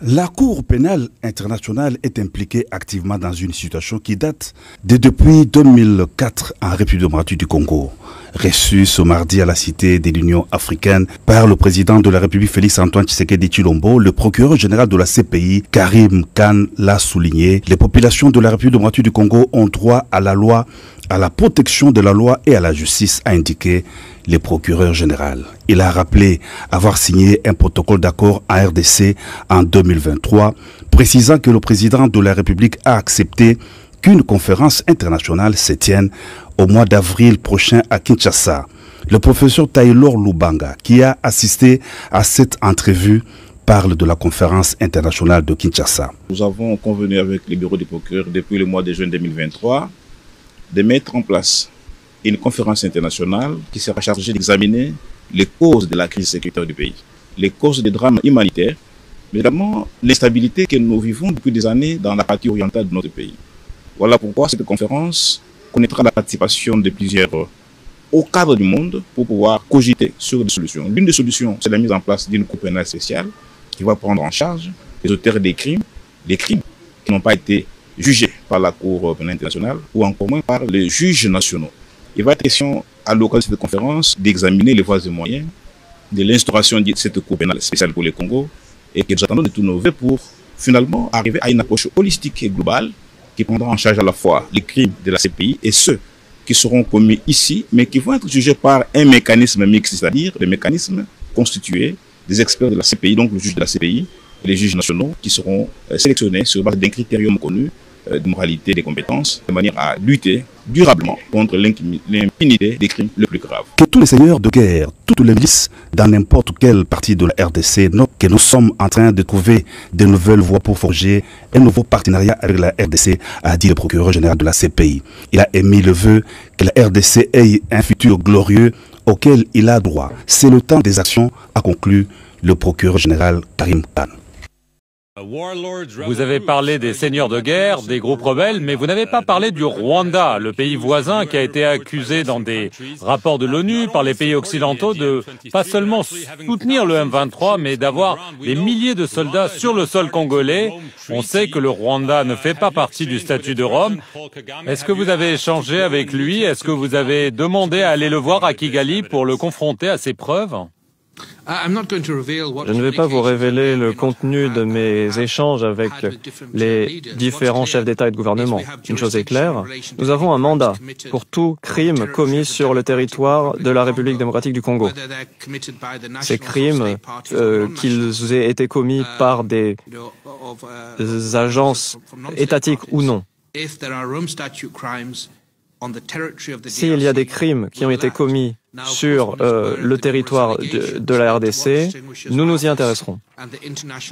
La Cour pénale internationale est impliquée activement dans une situation qui date de depuis 2004 en République démocratique du Congo. Reçu ce mardi à la Cité de l'Union africaine par le président de la République Félix-Antoine Tshisekedi Tshilombo, le procureur général de la CPI, Karim Khan, l'a souligné. Les populations de la République démocratique du Congo ont droit à la loi, à la protection de la loi et à la justice, a indiqué le procureur général. Il a rappelé avoir signé un protocole d'accord en RDC en 2023, précisant que le président de la République a accepté qu'une conférence internationale se tienne au mois d'avril prochain à Kinshasa. Le professeur Taylor Lubanga, qui a assisté à cette entrevue, parle de la conférence internationale de Kinshasa. Nous avons convenu avec le bureau du procureur depuis le mois de juin 2023 de mettre en place une conférence internationale qui sera chargée d'examiner les causes de la crise sécuritaire du pays, les causes des drames humanitaires, mais également l'instabilité que nous vivons depuis des années dans la partie orientale de notre pays. Voilà pourquoi cette conférence connaîtra la participation de plusieurs hauts cadres du monde pour pouvoir cogiter sur des solutions. L'une des solutions, c'est la mise en place d'une cour pénale spéciale qui va prendre en charge les auteurs des crimes qui n'ont pas été jugés par la Cour pénale internationale ou encore moins par les juges nationaux. Il va être question, à l'occasion de cette conférence, d'examiner les voies et moyens de l'instauration de cette Cour pénale spéciale pour le Congo et que nous attendons de tous nos vœux pour finalement arriver à une approche holistique et globale qui prendra en charge à la fois les crimes de la CPI et ceux qui seront commis ici, mais qui vont être jugés par un mécanisme mixte, c'est-à-dire le mécanisme constitué des experts de la CPI, donc le juge de la CPI et les juges nationaux qui seront sélectionnés sur base d'un critérium connu de moralité et des compétences, de manière à lutter durablement contre l'impunité des crimes les plus graves. Que tous les seigneurs de guerre, toutes les milices dans n'importe quelle partie de la RDC, que nous sommes en train de trouver de nouvelles voies pour forger un nouveau partenariat avec la RDC, a dit le procureur général de la CPI. Il a émis le vœu que la RDC ait un futur glorieux auquel il a droit. C'est le temps des actions, a conclu le procureur général Karim Khan. Vous avez parlé des seigneurs de guerre, des groupes rebelles, mais vous n'avez pas parlé du Rwanda, le pays voisin qui a été accusé dans des rapports de l'ONU par les pays occidentaux de pas seulement soutenir le M23, mais d'avoir des milliers de soldats sur le sol congolais. On sait que le Rwanda ne fait pas partie du statut de Rome. Est-ce que vous avez échangé avec lui? Est-ce que vous avez demandé à aller le voir à Kigali pour le confronter à ses preuves? Je ne vais pas vous révéler le contenu de mes échanges avec les différents chefs d'État et de gouvernement. Une chose est claire, nous avons un mandat pour tout crime commis sur le territoire de la République démocratique du Congo. Ces crimes, qu'ils aient été commis par des agences étatiques ou non. S'il y a des crimes qui ont été commis sur le territoire de la RDC, nous nous y intéresserons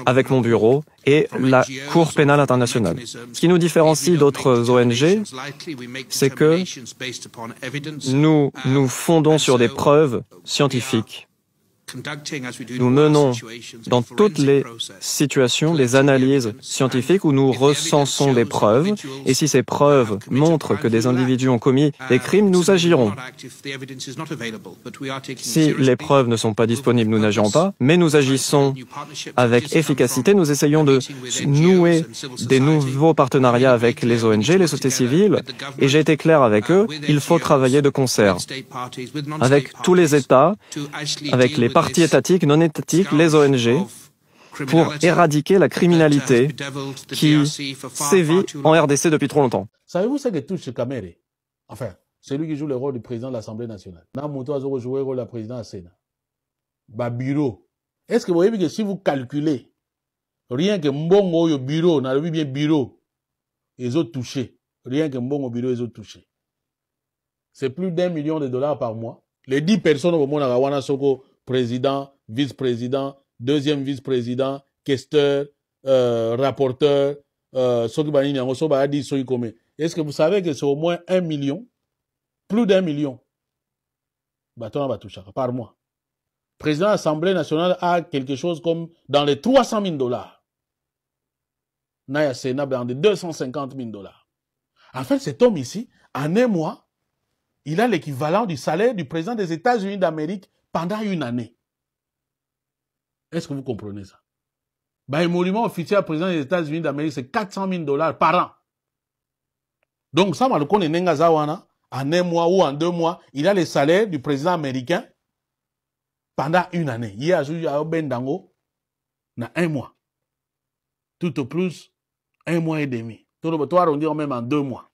avec mon bureau et la Cour pénale internationale. Ce qui nous différencie d'autres ONG, c'est que nous nous fondons sur des preuves scientifiques. Nous menons dans toutes les situations des analyses scientifiques où nous recensons des preuves et si ces preuves montrent que des individus ont commis des crimes, nous agirons. Si les preuves ne sont pas disponibles, nous n'agirons pas, mais nous agissons avec efficacité. Nous essayons de nouer des nouveaux partenariats avec les ONG, les sociétés civiles et j'ai été clair avec eux, il faut travailler de concert avec tous les États, avec les partis étatiques, non étatiques, les ONG, pour éradiquer la criminalité qui sévit en RDC depuis trop longtemps. Savez-vous ce que touche Kamere? Enfin, c'est lui qui joue le rôle du président de l'Assemblée nationale. Namoto a joué le rôle du président du Sénat. Bureau. Est-ce que vous voyez que si vous calculez, rien que Mbongo au bureau, on a vu bien bureau, ils ont touché. Rien que Mbongo au bureau, ils ont touché. C'est plus d'1 million de dollars par mois. Les 10 personnes au monde à Rawana Soko, président, vice-président, deuxième vice-président, questeur, rapporteur, est-ce que vous savez que c'est au moins 1 million, plus d'1 million par mois. Président de l'Assemblée nationale a quelque chose comme dans les 300 000 dollars. Naya Sénat dans les 250 000 dollars. En fait, cet homme ici, en un mois, il a l'équivalent du salaire du président des États-Unis d'Amérique pendant une année. Est-ce que vous comprenez ça? l'émolument officiel du président des États-Unis d'Amérique, c'est $400,000 par an. Donc, ça, le connaît Nengazawana, en un mois ou en 2 mois, il a le salaire du président américain pendant une année. Il y a un Bendango, dans 1 mois. Tout au plus, 1 mois et demi. Tout le monde, on dit même en 2 mois.